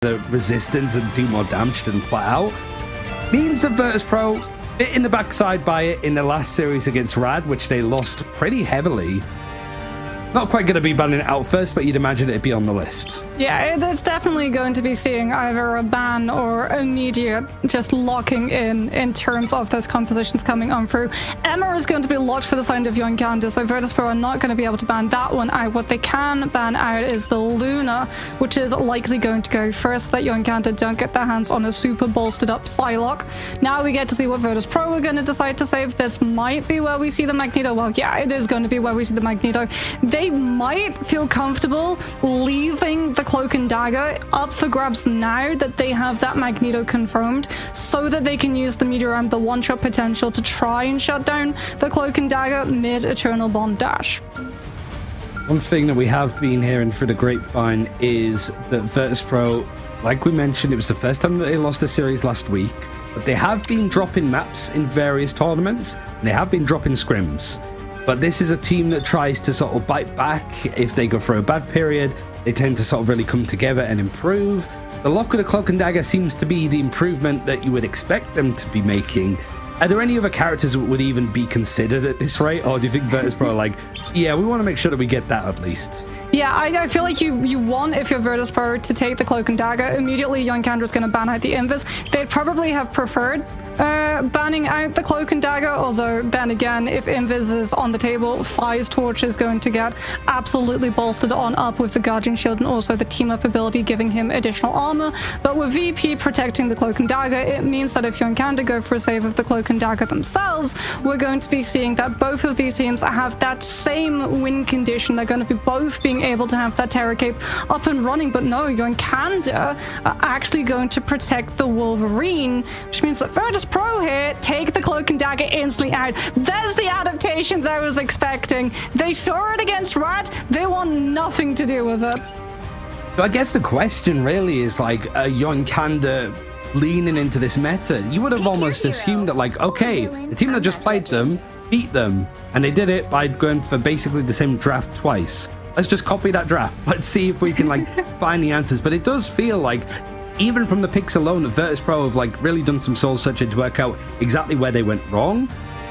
the resistance and do more damage than flat out. Means that Virtus.pro bit in the backside by it in the last series against Rad, which they lost pretty heavily. Not quite going to be banning it out first, but you'd imagine it'd be on the list. Yeah, it's definitely going to be seeing either a ban or immediate just locking in terms of those compositions coming on through. EMEA is going to be locked for the side of Yoinkanda, so Virtus.pro are not going to be able to ban that one out. What they can ban out is the Luna, which is likely going to go first, so that Yoinkanda don't get their hands on a super bolstered up Psylocke. Now we get to see what Virtus.pro are going to decide to save. This might be where we see the Magneto. Well, yeah, it is going to be where we see the Magneto. They might feel comfortable leaving the Cloak and Dagger up for grabs now that they have that Magneto confirmed, so that they can use the Meteor Arm, the one-shot potential, to try and shut down the Cloak and Dagger mid-Eternal Bond dash. One thing that we have been hearing through the grapevine is that Virtus.pro, like we mentioned, it was the first time that they lost a series last week, but they have been dropping maps in various tournaments, and they have been dropping scrims. But this is a team that tries to sort of bite back if they go through a bad period. They tend to sort of really come together and improve. The lock of the Cloak and Dagger seems to be the improvement that you would expect them to be making. Are there any other characters that would even be considered at this rate? Or do you think Virtus.pro are like, yeah, we want to make sure that we get that at least? Yeah, I feel like you want, if you're Virtus.pro, to take the Cloak and Dagger. Immediately, Yoinkanda is going to ban out the Invis. They'd probably have preferred banning out the Cloak and Dagger, although then again, if Invis is on the table, Fire's Torch is going to get absolutely bolstered on up with the Guardian Shield and also the team-up ability giving him additional armor. But with VP protecting the Cloak and Dagger, it means that if Yoinkanda go for a save of the Cloak and Dagger themselves, we're going to be seeing that both of these teams have that same win condition. They're going to be both being able to have that Terror Cape up and running, but no, Yoinkanda are actually going to protect the Wolverine, which means that Virtus.pro here take the Cloak and Dagger instantly out. There's the adaptation that I was expecting. They saw it against Rad. They want nothing to do with it. So I guess the question really is like, Yoinkanda leaning into this meta? You would have almost assumed that, like, okay, the team that just played them beat them, and they did it by going for basically the same draft twice. Let's just copy that draft. Let's see if we can like find the answers. But it does feel like, even from the picks alone, Virtus.pro have like really done some soul searching to work out exactly where they went wrong.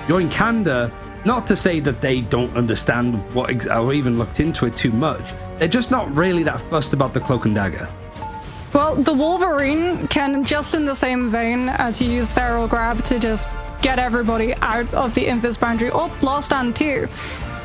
Yoinkanda, not to say that they don't understand what or even looked into it too much, they're just not really that fussed about the Cloak and Dagger. Well, the Wolverine can, just in the same vein as you use Feral Grab to just get everybody out of the Invis boundary, or Lost Stand too.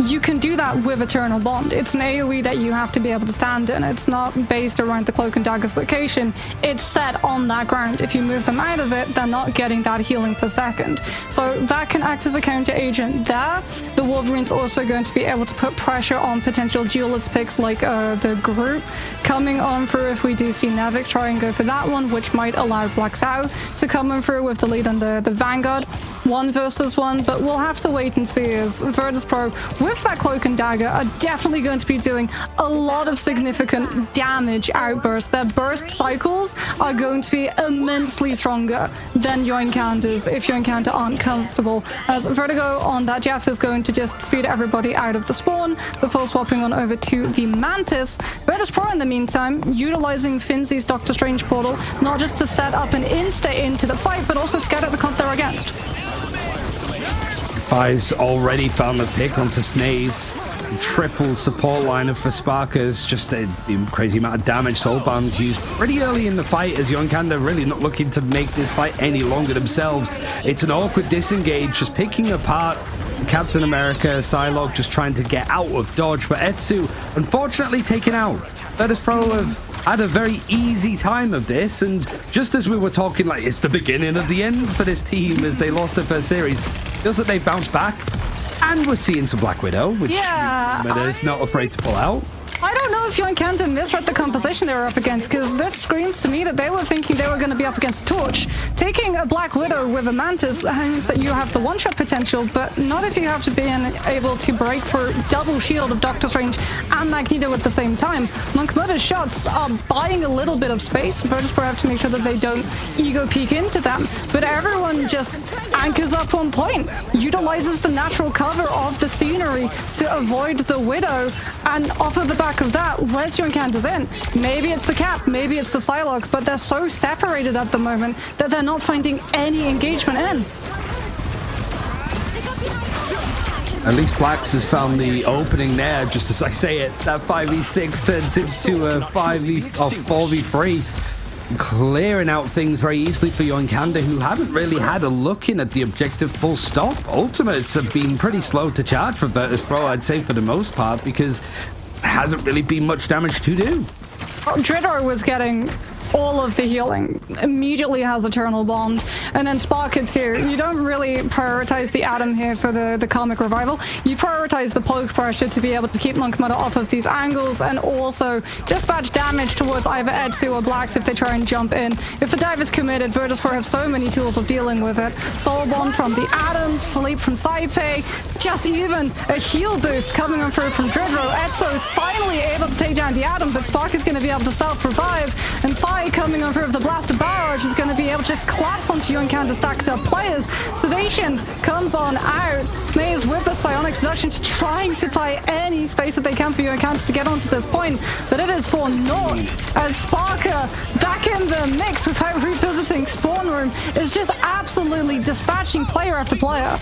You can do that with Eternal Bond. It's an AoE that you have to be able to stand in. It's not based around the Cloak and Dagger's location. It's set on that ground. If you move them out of it, they're not getting that healing per second. So that can act as a counter agent there. The Wolverine's also going to be able to put pressure on potential duelist picks like the group coming on through if we do see Nevix try and go for that one, which might allow Black Sao to come in through with the lead on the Vanguard. 1 versus 1, but we'll have to wait and see, as Virtus.pro with that Cloak and Dagger are definitely going to be doing a lot of significant damage outbursts. Their burst cycles are going to be immensely stronger than Yoinkanda's if Yoinkanda aren't comfortable, as Vertigo on that Jeff is going to just speed everybody out of the spawn before swapping on over to the Mantis. Virtus.pro in the meantime utilizing Finzi's Doctor Strange portal, not just to set up an insta into the fight, but also scatter the comp they're against. Fi's already found the pick onto Snaze. Triple support lineup for Sparkers. Just the crazy amount of damage Soulbound used pretty early in the fight, as Yoinkanda really not looking to make this fight any longer themselves. It's an awkward disengage, just picking apart Captain America, Psylocke just trying to get out of dodge, but Etsu unfortunately taken out. Virtus.pro have had a very easy time of this, and just as we were talking like it's the beginning of the end for this team as they lost their first series, feels that they bounced back, and we're seeing some Black Widow, which is not afraid to pull out. I don't know if Yoinkanda misread the composition they were up against, because this screams to me that they were thinking they were going to be up against Torch. Taking a Black Widow with a Mantis means that you have the one-shot potential, but not if you have to be able to break for double shield of Doctor Strange and Magneto at the same time. Monk Mother's shots are buying a little bit of space. Virtus.pro have to make sure that they don't ego peek into them, but everyone just anchors up on point, utilizes the natural cover of the scenery to avoid the Widow, and off of the back of that, at where's Yoinkanda's in. Maybe it's the cap, maybe it's the Psylocke, but they're so separated at the moment that they're not finding any engagement in. At least Blacks has found the opening there, just as I say it. That 5v6 turns into a 4v3. Clearing out things very easily for Yoinkanda, who haven't really had a look in at the objective full stop. Ultimates have been pretty slow to charge for Virtus.pro, I'd say, for the most part, because there hasn't really been much damage to do. Well, Dridro was getting all of the healing, immediately has Eternal Bond, and then Sparker too. You don't really prioritize the Atom here for the Karmic Revival. You prioritize the poke pressure to be able to keep Monk Mother off of these angles, and also dispatch damage towards either Etsu or Blacks if they try and jump in. If the dive is committed, Virtus.pro have so many tools of dealing with it. Soul Bond from the Atom, Sleep from Saipei, just even a heal boost coming on through from Dridro. Etsu is finally able to take down the Atom, but Spark is going to be able to self-revive, and Fire coming on through with the Blaster Barrage is going to be able to just collapse onto Yoinkanda stacked up players. Sedation comes on out. Snays with the Psionic Seduction, just trying to buy any space that they can for Yoinkanda to get onto this point, but it is for naught as Sparker back in the mix without revisiting Spawn Room is just absolutely dispatching player after player.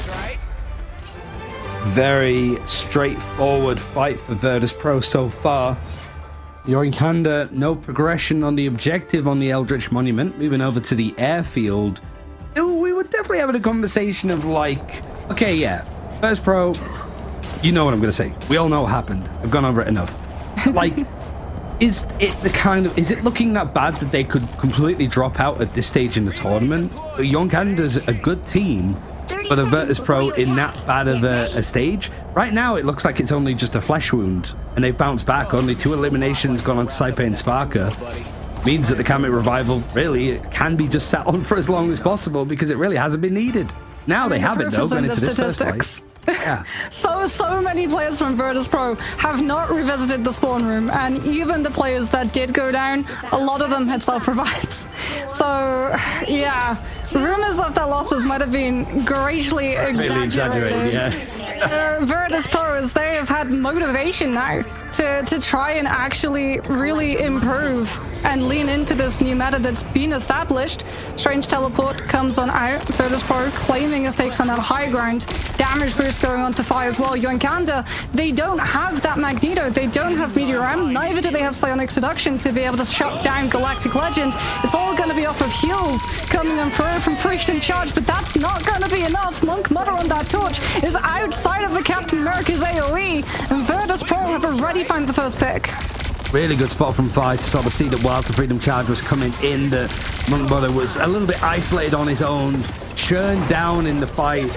Very straightforward fight for Virtus.pro so far. Yoinkanda, no progression on the objective on the Eldritch Monument. Moving over to the airfield. We were definitely having a conversation of like, okay, yeah, Virtus.pro, you know what I'm going to say. We all know what happened. I've gone over it enough. Like, is it looking that bad that they could completely drop out at this stage in the tournament? Yoinkanda's a good team, but a Virtus.pro in that bad of a stage? Right now, it looks like it's only just a flesh wound, and they've bounced back. Only 2 eliminations gone on to Saipei and Sparker. Means that the Karmic Revival really can be just sat on for as long as possible because it really hasn't been needed. Now they have it, though, going into this first fight. Yeah. So many players from Virtus.pro have not revisited the Spawn Room, and even the players that did go down, a lot of them had self-revives. So, yeah, rumors of their losses might have been greatly exaggerated. Yeah. Virtus.pro, they have had motivation now to try and actually really improve and lean into this new meta that's been established. Strange Teleport comes on out. Virtus.pro claiming his takes on that high ground. Damage boost going on to Fire as well. Yoinkanda, they don't have that Magneto. They don't have Meteoram. Neither do they have Psionic Seduction to be able to shut down Galactic Legend. It's all going to be off of heals coming in through from Priest in charge, but that's not going to be enough. Monk Mother on that torch is outside of the Captain America's AoE, and Virtus.pro have already found the first pick. Really good spot from Fire to sort of see that while the Freedom Charge was coming in, that Monk Mother was a little bit isolated on his own, churned down in the fight.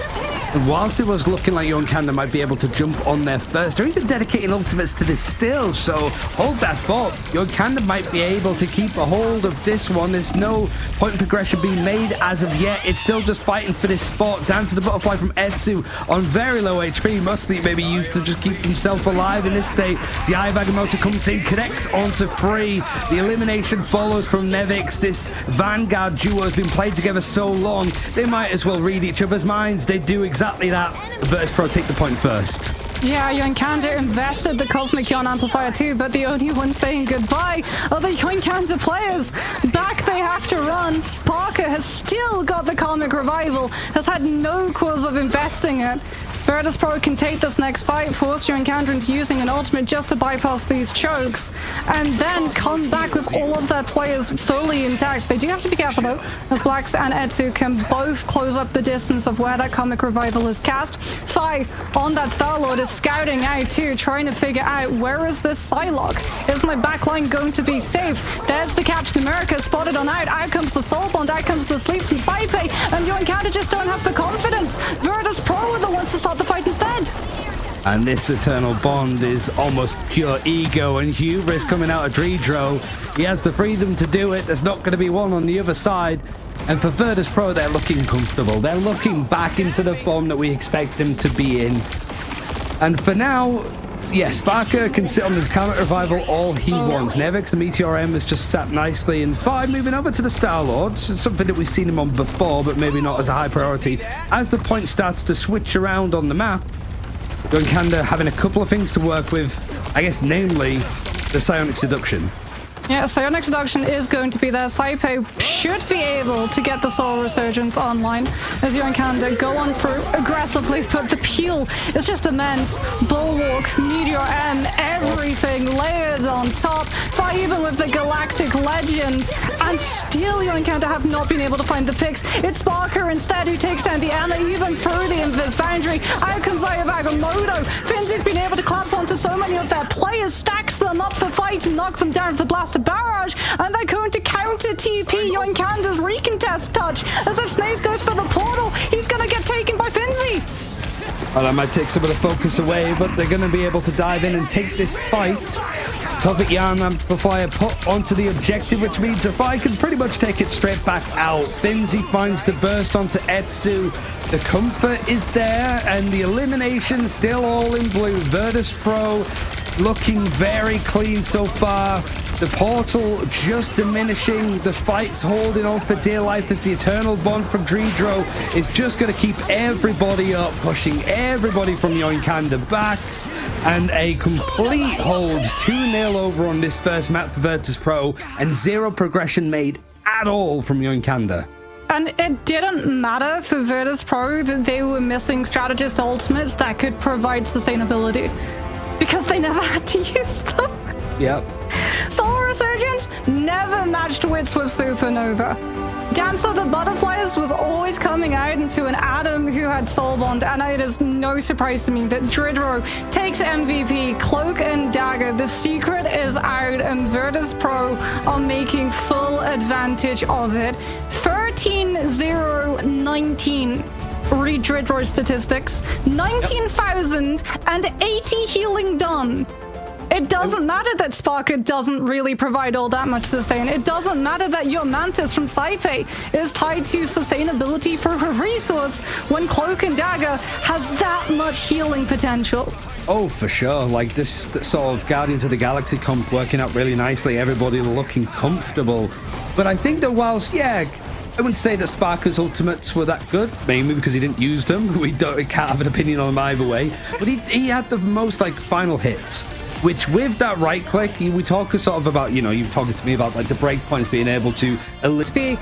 And whilst it was looking like Yoinkanda might be able to jump on there first, they're even dedicating ultimates to this still, so hold that thought. Yoinkanda might be able to keep a hold of this one. There's no point in progression being made as of yet. It's still just fighting for this spot. Dance to the Butterfly from Etsu on very low HP, mostly maybe used to just keep himself alive in this state. The Eye of Agamotto comes in, connects onto Free. The elimination follows from Nevix. This Vanguard duo has been played together so long, they might as well read each other's minds. They do exactly that. Virtus.pro take the point first. Yeah, Yoinkanda invested the Cosmic Yawn Amplifier too, but the only one saying goodbye are the Yoinkanda players. Back they have to run. Sparker has still got the Karmic Revival, has had no cause of investing it. Virtus.pro can take this next fight, force Yoinkanda into using an ultimate just to bypass these chokes, and then come back with all of their players fully intact. They do have to be careful though, as Blacks and Etsu can both close up the distance of where that Karmic Revival is cast. Fai on that Star-Lord is scouting out too, trying to figure out where is this Psylocke? Is my backline going to be safe? There's the Captain America spotted on out. Out comes the Soul Bond, out comes the Sleep from Saipei, and Yoinkanda just don't have the confidence. Virtus.pro are the ones to start the fight instead. And this Eternal Bond is almost pure ego and hubris coming out of Dridro. He has the freedom to do it. There's not going to be one on the other side. And for Virtus.pro, they're looking comfortable. They're looking back into the form that we expect them to be in. And for now, yes, Sparker can sit on this Karmic Revival all he wants. Nevix, the Meteor M, has just sat nicely. And Five moving over to the Star-Lord, something that we've seen him on before, but maybe not as a high priority. As the point starts to switch around on the map, Yoinkanda having a couple of things to work with, I guess, namely The Psionic Seduction. Yeah, Psionic Seduction is going to be there. Saipe should be able to get the Soul Resurgence online as Yoinkanda go on through aggressively, but the peel is just immense. Bulwark, Meteor M, everything layers on top, even with the Galactic Legend, and still Yoinkanda have not been able to find the picks. It's Sparker instead who takes down the Emma even through the Invis boundary. Out comes Ayabagamoto. Finzi's been able to collapse onto so many of their players, stacks them up for fight and knock them down for the blast barrage, and they're going to counter TP Yoinkanda's recontest touch as if Snaze goes for the portal. He's gonna get taken by Finzi. Well, that might take some of the focus away, but they're going to be able to dive in and take this fight. Covet Yarn before I put onto the objective, which means if I can pretty much take it straight back out. Finzi finds the burst onto Etsu. The comfort is there, and the elimination still all in blue. Virtus Pro looking very clean so far. The portal just diminishing. The fight's holding on for dear life as the Eternal Bond from Dredro is just going to keep everybody up, pushing everybody from Yoinkanda back. And a complete hold, 2-0 over on this first map for Virtus Pro, and zero progression made at all from Yoinkanda. And it didn't matter for Virtus Pro that they were missing strategist ultimates that could provide sustainability, because they never had to use them. Yep. Soul Resurgence never matched wits with Supernova. Dance of the Butterflies was always coming out into an Adam who had Soul Bond, and it is no surprise to me that Dredro takes MVP, Cloak and Dagger. The secret is out, and Virtus Pro are making full advantage of it. 13-0-19. Read Dredro's statistics. 19,080 healing done. It doesn't matter that Sparker doesn't really provide all that much sustain. It doesn't matter that your Mantis from Saipe is tied to sustainability for her resource when Cloak and Dagger has that much healing potential. Oh, for sure. Like this sort of Guardians of the Galaxy comp working out really nicely. Everybody looking comfortable. But I think that whilst, I wouldn't say that Sparker's ultimates were that good, mainly because he didn't use them. We can't have an opinion on them either way. But he had the most final hits. Which with that right click, we talk sort of about, you're talking to me about the breakpoints being able to be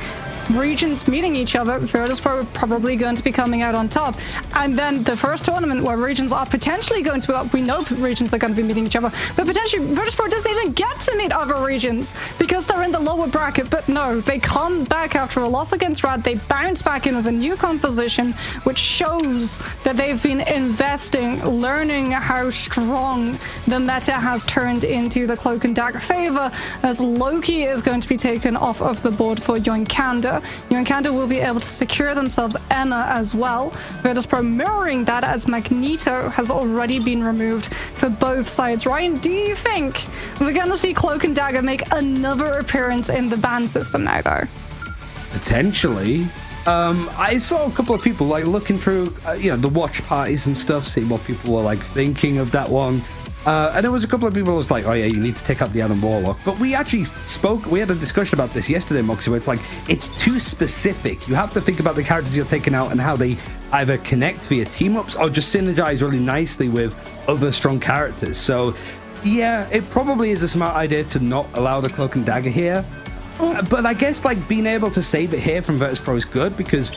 regions meeting each other. Virtus Pro are probably going to be coming out on top. And then the first tournament where regions are potentially going to be up, we know regions are going to be meeting each other, but potentially Virtus Pro doesn't even get to meet other regions because they're in the lower bracket. But no, they come back after a loss against Rad. They bounce back in with a new composition, which shows that they've been investing, learning how strong the meta has turned into the Cloak and Dagger favor, as Loki is going to be taken off of the board for Yoinkanda. Yoinkanda will be able to secure themselves Emma as well. Virtus Pro mirroring that as Magneto has already been removed for both sides. Ryan, do you think we're going to see Cloak and Dagger make another appearance in the ban system now, though? Potentially. I saw a couple of people looking through, the watch parties and stuff, see what people were thinking of that one. And there was a couple of people who was like, oh yeah, you need to take out the Adam Warlock. But we actually we had a discussion about this yesterday, Moxie, where it's too specific. You have to think about the characters you're taking out and how they either connect via team-ups or just synergize really nicely with other strong characters. So yeah, it probably is a smart idea to not allow the Cloak and Dagger here. But I guess being able to save it here from Virtus Pro is good because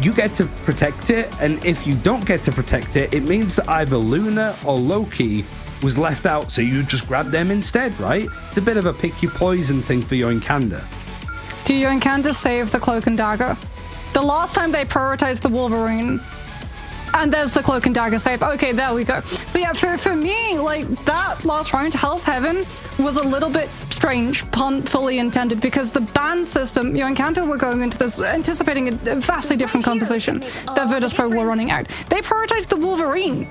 you get to protect it. And if you don't get to protect it, it means that either Luna or Loki was left out, so you just grab them instead, right? It's a bit of a pick your poison thing for Yoinkanda. Do Yoinkanda save the Cloak and Dagger? The last time they prioritized the Wolverine, and there's the Cloak and Dagger save. Okay, there we go. So yeah, for me, that last round, Hell's Heaven, was a little bit strange, pun fully intended, because the ban system, Yoinkanda were going into this anticipating a vastly different composition that Virtus Pro were running out. They prioritized the Wolverine.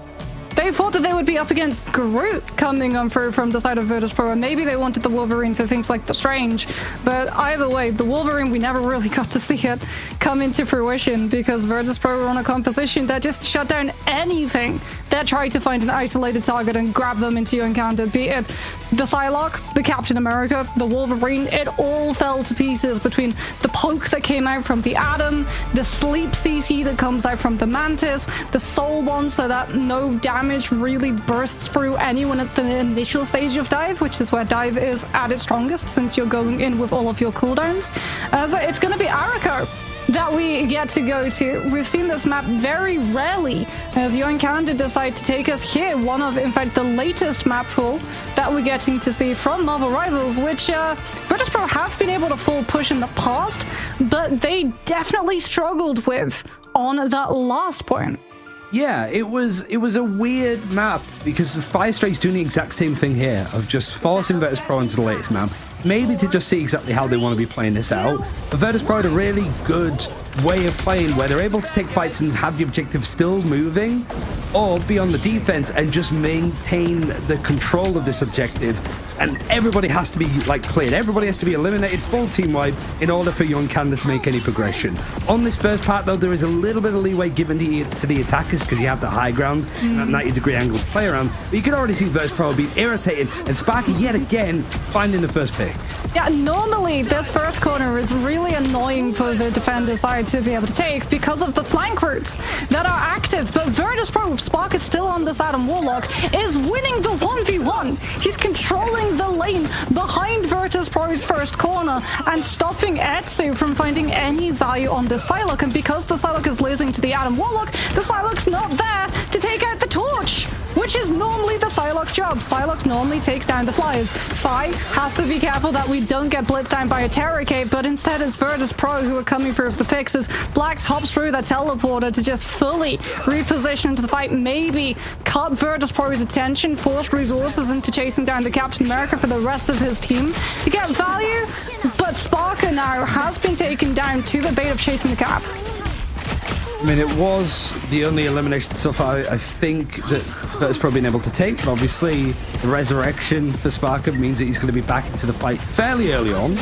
They thought that they would be up against Groot coming on through from the side of Virtus Pro, and maybe they wanted the Wolverine for things like the Strange. But either way, the Wolverine, we never really got to see it come into fruition because Virtus Pro were on a composition that just shut down anything that tried to find an isolated target and grab them into Yoinkanda. Be it the Psylocke, the Captain America, the Wolverine, it all fell to pieces between the poke that came out from the Atom, the sleep CC that comes out from the Mantis, the Soul Bond so that no damage really bursts from through anyone at the initial stage of dive, which is where dive is at its strongest since you're going in with all of your cooldowns. So it's going to be Ariko that we get to go to. We've seen this map very rarely as Yoinkanda decide to take us here. One of, in fact, the latest map pool that we're getting to see from Marvel Rivals, which Virtus.pro have been able to full push in the past, but they definitely struggled with on that last point. Yeah, it was a weird map because the Firestrake's doing the exact same thing here of just forcing Virtus.pro into the latest map, maybe to just see exactly how they want to be playing this out. But Virtus.pro had a really good way of playing where they're able to take fights and have the objective still moving or be on the defense and just maintain the control of this objective, and everybody has to be like cleared, everybody has to be eliminated full team wide in order for Yoinkanda to make any progression. On this first part though, there is a little bit of leeway given to the attackers because you have the high ground and that 90-degree angle to play around, but you can already see Virtus.pro being irritated and Sparky yet again finding the first pick. Yeah, normally this first corner is really annoying for the defender side to be able to take because of the flank routes that are active, but Virtus.pro, Spark is still on this Adam Warlock, is winning the 1v1. He's controlling the lane behind Virtus.pro's first corner and stopping Etsu from finding any value on the Psylocke, and because the Psylocke is losing to the Adam Warlock, the Psylocke's not there to take out the torch, which is normally the Psylocke's job. Psylocke normally takes down the flyers. Fi has to be careful that we don't get blitzed down by a Terror Cape, but instead it's Virtus.pro who are coming through with the picks as Blacks hops through that teleporter to just fully reposition to the fight, maybe cut Virtus.pro's attention, forced resources into chasing down the Captain America for the rest of his team to get value, but Sparker now has been taken down to the bait of chasing the Cap. I mean, it was the only elimination so far I think that Virtus.pro been able to take, but obviously the resurrection for Sparker means that he's going to be back into the fight fairly early on.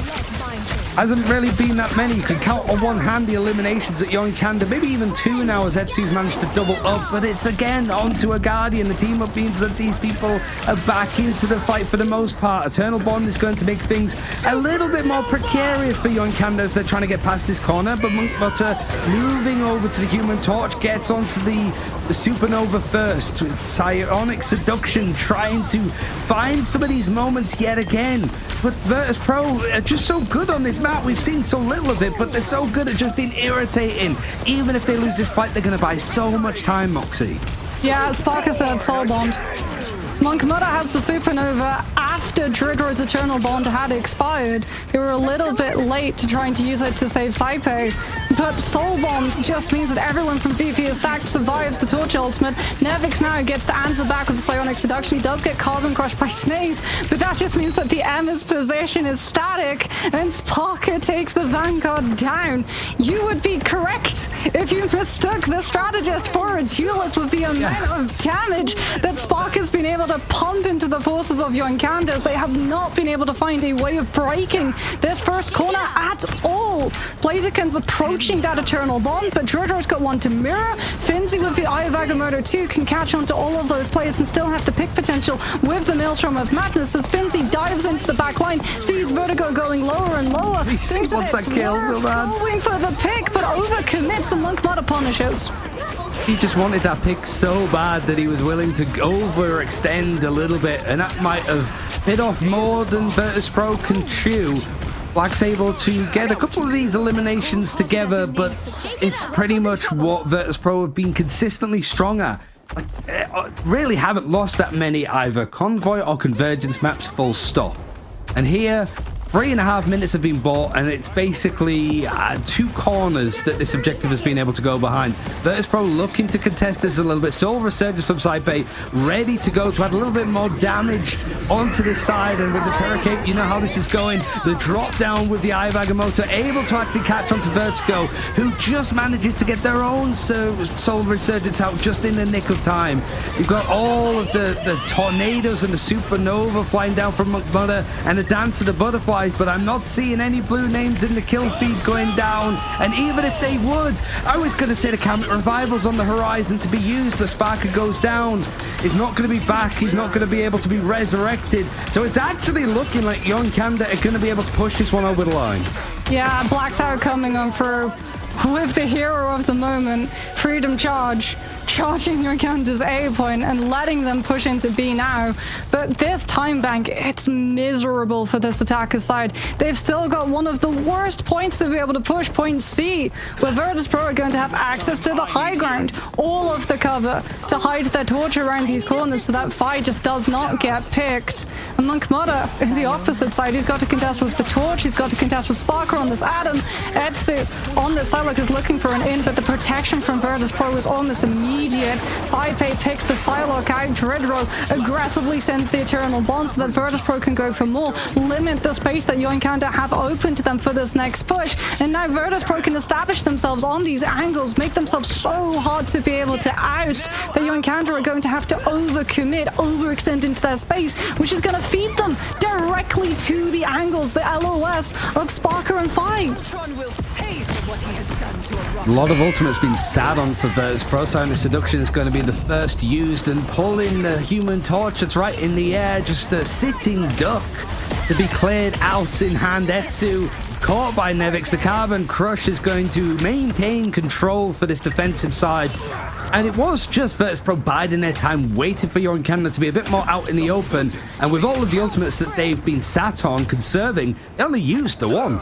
Hasn't really been that many. You can count on one hand the eliminations at Yoinkanda, maybe even two now as Etsu's managed to double up, but it's again onto a Guardian. The team up means that these people are back into the fight for the most part. Eternal Bond is going to make things a little bit more precarious for Yoinkanda as they're trying to get past this corner, but Monkbutter moving over to the Human Torch gets onto the Supernova first. Psionic Seduction trying to find some of these moments yet again, but Virtus.pro are just so good on this map. We've seen so little of it, but they're so good at just being irritating. Even if they lose this fight, they're going to buy so much time, Moxie. Yeah, Sparker said Soul Bond. Monkmother has the Supernova after Dridro's Eternal Bond had expired. They were a little bit late to trying to use it to save Saipe, but Soul Bond just means that everyone from VP is stacked survives the Torch Ultimate. Nevix now gets to answer back with the Psionic Seduction. He does get Carbon Crushed by Snaze, but that just means that the Emma's position is static and Sparker takes the Vanguard down. You would be correct if you mistook the strategist for a duelist with the amount of damage that Sparker's been able to pump into the forces of Yoinkanda as they have not been able to find a way of breaking this first corner at all. Blaziken's approaching that Eternal Bond, but Drodro's got one to mirror. Finzi with the Eye of Agamotto 2 can catch on to all of those players and still have the pick potential with the Maelstrom of Madness as Finzi dives into the back line, sees Vertigo going lower and lower. He wants that kill so bad. Going for the pick, but overcommits and Monkmother punishes. He just wanted that pick so bad that he was willing to overextend a little bit, and that might have bit off more than Virtus.pro can chew. Black's able to get a couple of these eliminations together, but it's pretty much what Virtus.pro have been consistently strong at. Like, really haven't lost that many either Convoy or Convergence maps full stop. And here, 3.5 minutes have been bought, and it's basically two corners that this objective has been able to go behind. Virtus.pro looking to contest this a little bit. Soul Resurgence from Saipe ready to go to add a little bit more damage onto this side, and with the Terror Cape, you know how this is going. The drop down with the Eye of Agamotto, able to actually catch onto Vertigo, who just manages to get their own Soul Resurgence out just in the nick of time. You've got all of the tornadoes and the Supernova flying down from Monkmother and the Dance of the Butterfly, but I'm not seeing any blue names in the kill feed going down, and even if they would, I was going to say the Camet Revival's on the horizon to be used, but Sparker goes down. He's not going to be back, he's not going to be able to be resurrected, so it's actually looking like Yoinkanda are going to be able to push this one over the line. Yeah, Black's out coming on through with the hero of the moment, Freedom Charge. charging Yoinkanda's A point and letting them push into B now. But this time bank, it's miserable for this attacker side. They've still got one of the worst points to be able to push, point C, where Virtus.pro are going to have access to the high ground, all of the cover to hide their torch around these corners so that Fi just does not get picked. And Monkmother, in the opposite side, he's got to contest with the torch, he's got to contest with Sparker on this Adam. Etsu on the Psylocke is looking for an in, but the protection from Virtus.pro is almost immediate. Saipei picks the Psylocke out, Dredro aggressively sends the Eternal Bond so that Virtus.pro can go for more, limit the space that Yoinkanda have open to them for this next push, and now Virtus.pro can establish themselves on these angles, make themselves so hard to be able to oust that Yoinkanda are going to have to overcommit, overextend into their space, which is going to feed them directly to the angles, the LOS of Sparker and Fi. A lot of ultimates been sat on for Virtus.pro. Silent Seduction is going to be the first used, and pulling the human torch that's right in the air, just a sitting duck to be cleared out in hand. Etsu caught by Nevix. The Carbon Crush is going to maintain control for this defensive side. And it was just Virtus.pro biding their time, waiting for Yoinkanda to be a bit more out in the open. And with all of the ultimates that they've been sat on, conserving, they only used the one.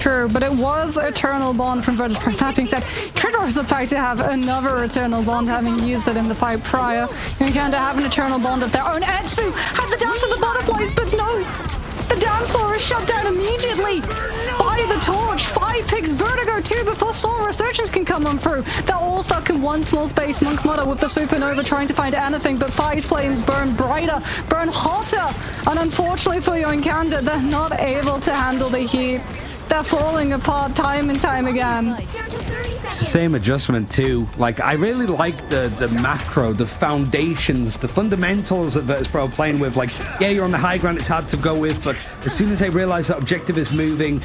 True, but it was Eternal Bond from Virtus.pro. That being said, Tridor is about to have another Eternal Bond, having used it in the fight prior. Yoinkanda have an Eternal Bond of their own. Etsu had the dance of the butterflies, but no! The dance floor is shut down immediately by the torch. Fi picks Vertigo too before Soul Resurgence can come on through. They're all stuck in one small space. Monkmother with the Supernova trying to find anything, but Fi's flames burn brighter, burn hotter. And unfortunately for Yoinkanda, they're not able to handle the heat. They're falling apart time and time again. It's the same adjustment too. Like, I really like the macro, the foundations, the fundamentals that Virtus.pro are playing with. Like, yeah, you're on the high ground, it's hard to go with, but as soon as they realize that objective is moving,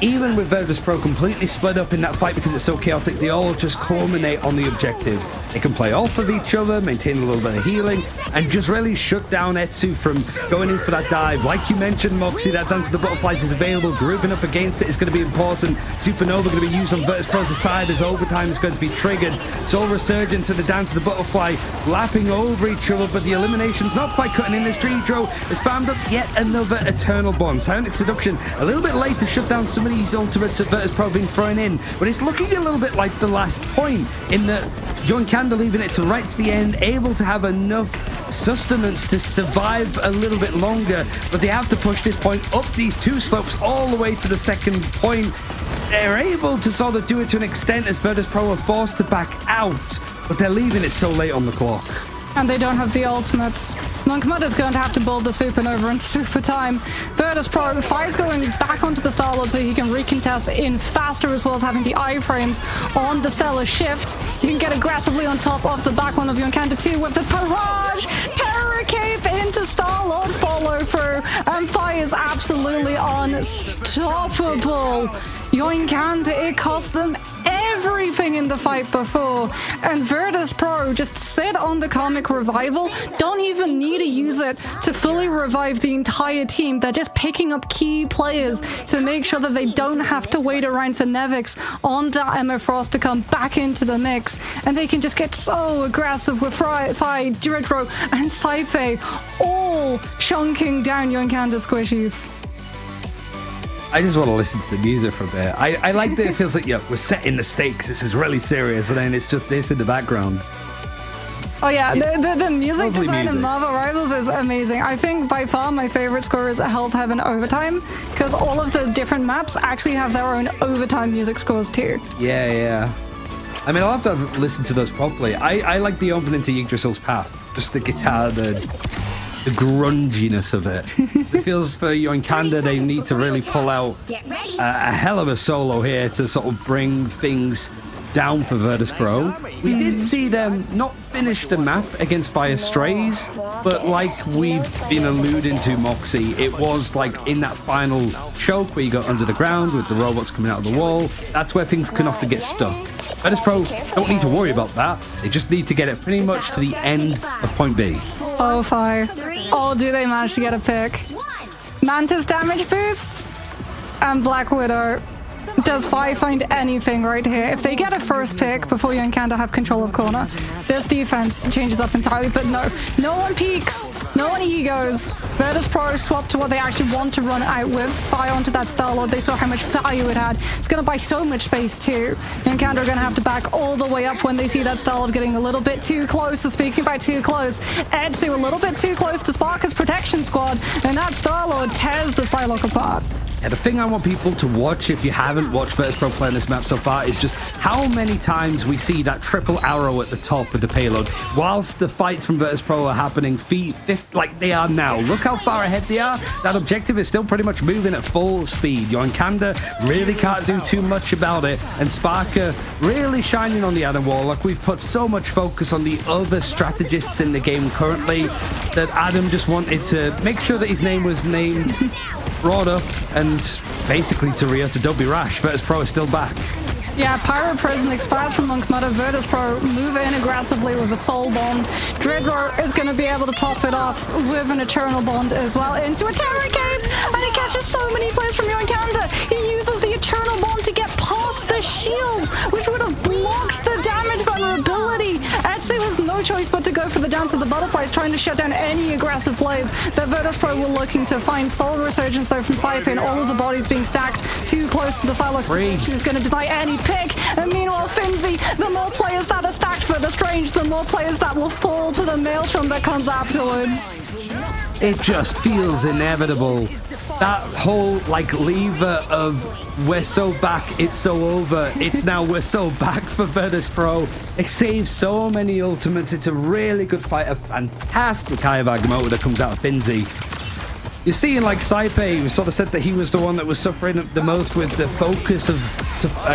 even with Virtus.pro completely split up in that fight because it's so chaotic, they all just culminate on the objective. They can play off of each other, maintain a little bit of healing, and just really shut down Etsu from going in for that dive. Like you mentioned, Moxie, that Dance of the Butterflies is available. Grouping up against it is going to be important. Supernova going to be used on Virtus.pro's side as overtime is going to be triggered. Soul Resurgence and the Dance of the Butterfly lapping over each other, but the elimination's not quite cutting in. This Dredro has farmed up yet another Eternal Bond. Psionic Seduction a little bit late to shut down some of these ultimates that Virtus.pro been throwing in, but it's looking a little bit like the last point in that Yoinkanda leaving it to right to the end, able to have enough sustenance to survive a little bit longer, but they have to push this point up these two slopes all the way to the second point. They're able to sort of do it to an extent as Virtus.pro are forced to back out, but they're leaving it so late on the clock. And they don't have the ultimates. Monkmother's going to have to build the Supernova in super time. Virtus.pro, Fi's going back onto the Star-Lord so he can recontest in faster, as well as having the iframes on the Stellar Shift. He can get aggressively on top of the backline of Yoinkanda 2 with the Barrage! Terror Cape into Star-Lord follow through, and Fi is absolutely unstoppable. Yoinkanda, it cost them everything in the fight before, and Virtus.pro just sit on the Comic Revival, don't even need to use it to fully revive the entire team. They're just picking up key players to make sure that they don't have to wait around for Nevix on that Emma Frost to come back into the mix, and they can just get so aggressive with Fi, Dredro, and Saipei all chunking down Yoinkanda squishies. I just want to listen to the music for a bit. I like that it feels like, yeah, we're setting the stakes. This is really serious, and then it's just this in the background. Oh yeah, the music Lovely design music. in Marvel Rivals is amazing. I think by far my favorite score is Hell's Heaven Overtime, because all of the different maps actually have their own overtime music scores too. Yeah. I mean, I'll have to listen to those properly. I like the opening to Yggdrasil's Path. Just the guitar, the grunginess of it. It feels for Yoinkanda they need to really pull out a hell of a solo here to sort of bring things down for Virtus.pro. We did see them not finish the map against Fire Strays, but like we've been alluding to, Moxie, it was like in that final choke where you got under the ground with the robots coming out of the wall. That's where things can often get stuck. Virtus.pro don't need to worry about that. They just need to get it pretty much to the end of point B. Oh, Fi. Oh, do they manage to get a pick? Mantis damage boost and Black Widow Does Fi find anything right here? If they get a first pick before Yoinkanda have control of corner, this defense changes up entirely, but no one peeks, no one egos. Virtus.pro swap to what they actually want to run out with. Fi onto that Star-Lord. They saw how much value it had. It's going to buy so much space too. Yoinkanda are going to have to back all the way up when they see that Star-Lord getting a little bit too close. So speaking about too close, Etsu a little bit too close to Sparker's protection squad, and that Star-Lord tears the Psylocke apart. Yeah, the thing I want people to watch, if you haven't watched Virtus.pro play on this map so far, is just how many times we see that triple arrow at the top of the payload whilst the fights from Virtus.pro are happening like they are now. Look how far ahead they are. That objective is still pretty much moving at full speed. Yoinkanda really can't do too much about it, and Sparker really shining on the Adam wall. Like, we've put so much focus on the other strategists in the game currently that Adam just wanted to make sure that his name was named, brought up, and basically to Rio to don't be rash. Virtus.pro is still back. Yeah, Pyro Prison expires from Monk Mother. Virtus.pro move in aggressively with a Soul Bond. Dreadrow is going to be able to top it off with an Eternal Bond as well into a Terror Cape, and he catches so many plays from Yoinkanda. He uses the Eternal Bond to get past the shields, which would have blocked the damage vulnerability. Etsu has no choice but to go for the Dance of the Butterflies, trying to shut down any aggressive plays that Virtus.pro were looking to find. Soul Resurgence though from Saipan, all of the bodies being stacked too close to the Psylocke. She's going to deny any pick, and meanwhile Finzi, the more players that are stacked for the Strange, the more players that will fall to the Maelstrom that comes afterwards. It just feels inevitable. That whole lever of we're so back, it's so over, it's now we're so back for Virtus.pro. It saves so many ultimates. It's a really good fight, a fantastic Kayavag motor that comes out of Finzi. You're seeing Saipe, we sort of said that he was the one that was suffering the most with the focus of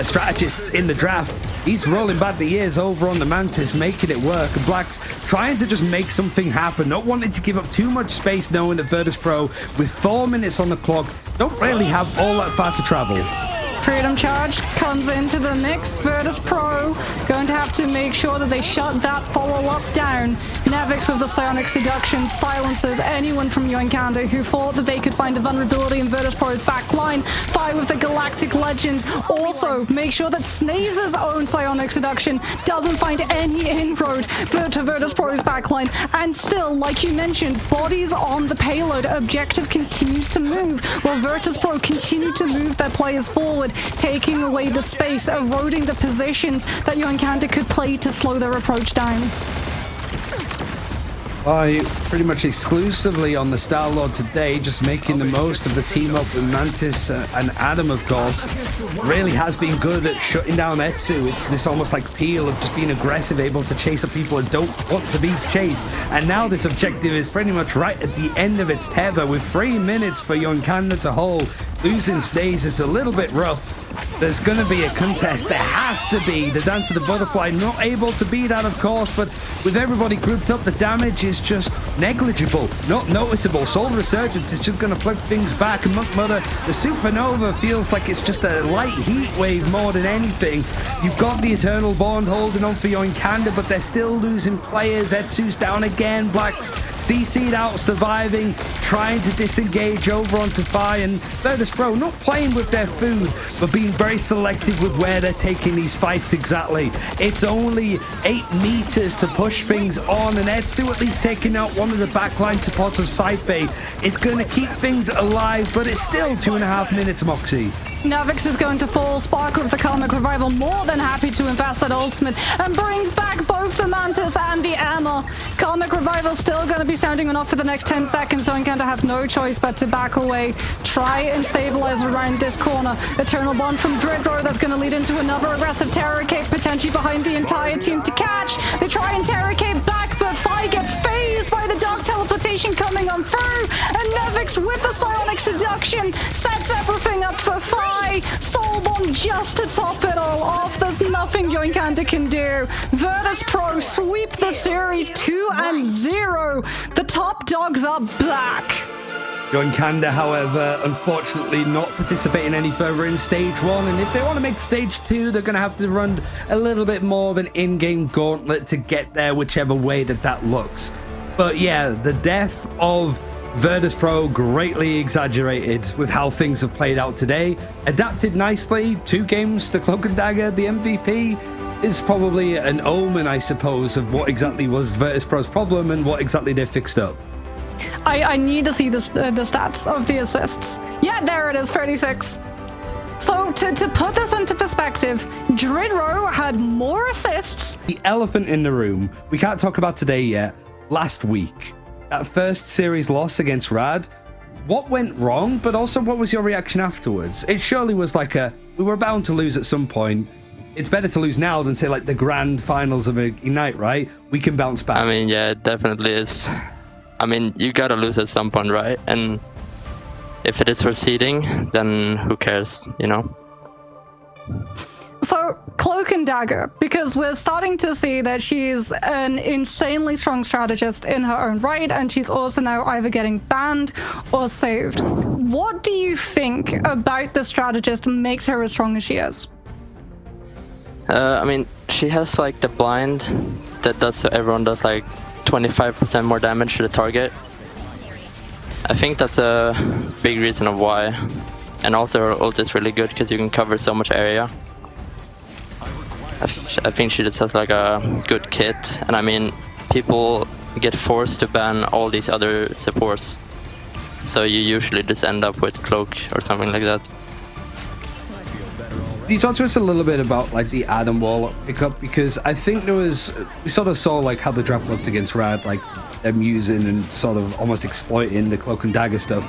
strategists in the draft. He's rolling back the years over on the Mantis, making it work. And Black's trying to just make something happen, not wanting to give up too much space, knowing that Virtus.pro, with 4 minutes on the clock, don't really have all that far to travel. Freedom Charge comes into the mix. Virtus.pro going to have to make sure that they shut that follow-up down. Navix with the Psionic Seduction silences anyone from Yoinkanda who thought that they could find a vulnerability in Virtus.pro's backline. Fi with the Galactic Legend also make sure that Snaze's own Psionic Seduction doesn't find any inroad to Virtus.pro's backline. And still, like you mentioned, bodies on the payload. Objective continues to move while Virtus.pro continue to move their players forward, taking away the space, eroding the positions that Yoinkanda could play to slow their approach down. Pretty much exclusively on the Star-Lord today, just making the most of the team up with Mantis and Adam, of course. Really has been good at shutting down Etsu. It's this almost like Peel of just being aggressive, able to chase up people that don't want to be chased. And now this objective is pretty much right at the end of its tether with 3 minutes for Yoinkanda to hold. Losing Stays is a little bit rough. There's going to be a contest. There has to be. The Dance of the Butterfly not able to beat that, of course, but with everybody grouped up, the damage is just negligible, not noticeable. Soul Resurgence is just going to flip things back, and Monk Mother, the Supernova feels like it's just a light heat wave more than anything. You've got the Eternal Bond holding on for Yoinkanda, but they're still losing players. Etsu's down again. Black's CC'd out, surviving, trying to disengage over onto Fi, and Virtus.pro not playing with their food, but being very selective with where they're taking these fights exactly. It's only 8 meters to push things on, and Etsu at least taking out one of the backline supports of Saife. It's going to keep things alive, but it's still 2.5 minutes, Moxie. Navix is going to fall. Spark with the Karmic Revival, more than happy to invest that ultimate, and brings back both the Mantis and the Ammo. Karmic Revival still going to be sounding enough for the next 10 seconds, so I'm going to have no choice but to back away. Try and stabilize around this corner. Eternal Bond from Dreadrow, that's going to lead into another aggressive Terror Cape, potentially behind the entire team to catch. They try and Terror Cape back, but Fi gets phased by the Dark Teleportation coming on through, and Navix with the Psionic Seduction sets everything up for Fi. Soul Bomb just to top it all off. There's nothing Yoinkanda can do. Virtus.pro sweep the series 2-0. The top dogs are back. Yoinkanda, however, unfortunately not participating any further in stage 1, and if they want to make stage 2, they're going to have to run a little bit more of an in-game gauntlet to get there, whichever way that looks. But yeah, the death of Virtus.pro greatly exaggerated with how things have played out today, adapted nicely, 2 games to Cloak and Dagger, the MVP. Is probably an omen, I suppose, of what exactly was Virtus.pro's problem and what exactly they fixed up. I need to see the stats of the assists. Yeah, there it is, 36. So to put this into perspective, Dridro had more assists. The elephant in the room, we can't talk about today yet, last week. That first series loss against Rad, what went wrong, but also what was your reaction afterwards? It surely was like we were bound to lose at some point. It's better to lose now than say like the grand finals of Ignite, right? We can bounce back. I mean, yeah, it definitely is. I mean, you gotta lose at some point, right? And if it is for seeding, then who cares, you know? So, Cloak and Dagger, because we're starting to see that she's an insanely strong strategist in her own right, and she's also now either getting banned or saved. What do you think about the strategist makes her as strong as she is? I mean, she has like the blind that does so everyone does like 25% more damage to the target. I think that's a big reason of why. And also her ult is really good because you can cover so much area. I think she just has like a good kit, and I mean, people get forced to ban all these other supports. So you usually just end up with Cloak or something like that. Can you talk to us a little bit about like the Adam Warlock pickup? Because I think we sort of saw like how the draft looked against Rad, like them using and sort of almost exploiting the Cloak and Dagger stuff.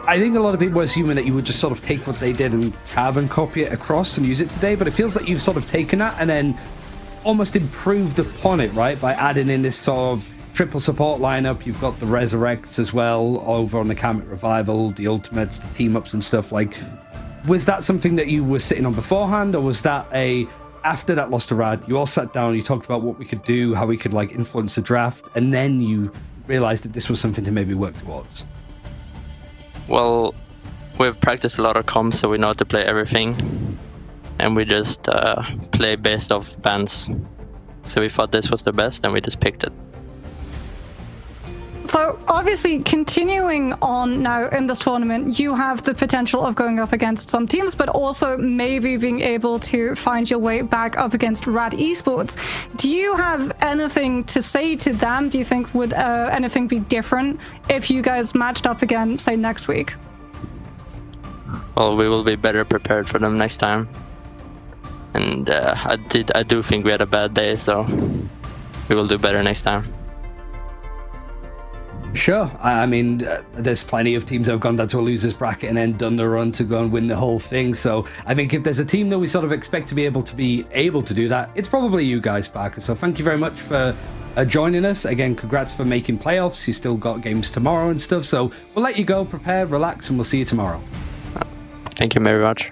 I think a lot of people were assuming that you would just sort of take what they did and carbon copy it across and use it today, but it feels like you've sort of taken that and then almost improved upon it, right? By adding in this sort of triple support lineup. You've got the Resurrects as well over on the Karmic Revival, the Ultimates, the team-ups and stuff. Like, was that something that you were sitting on beforehand, or was that after that loss to Rad, you all sat down, you talked about what we could do, how we could like influence the draft, and then you realized that this was something to maybe work towards? Well, we've practiced a lot of comms, so we know how to play everything, and we just play based off bans. So we thought this was the best, and we just picked it. So obviously, continuing on now in this tournament, you have the potential of going up against some teams, but also maybe being able to find your way back up against Rad Esports. Do you have anything to say to them? Do you think would anything be different if you guys matched up again, say, next week? Well, we will be better prepared for them next time. And I do think we had a bad day, so we will do better next time. Sure. I mean, there's plenty of teams that have gone down to a loser's bracket and then done the run to go and win the whole thing. So I think if there's a team that we sort of expect to be able to do that, it's probably you guys, Parker. So thank you very much for joining us. Again, congrats for making playoffs. You still got games tomorrow and stuff. So we'll let you go, prepare, relax, and we'll see you tomorrow. Thank you very much.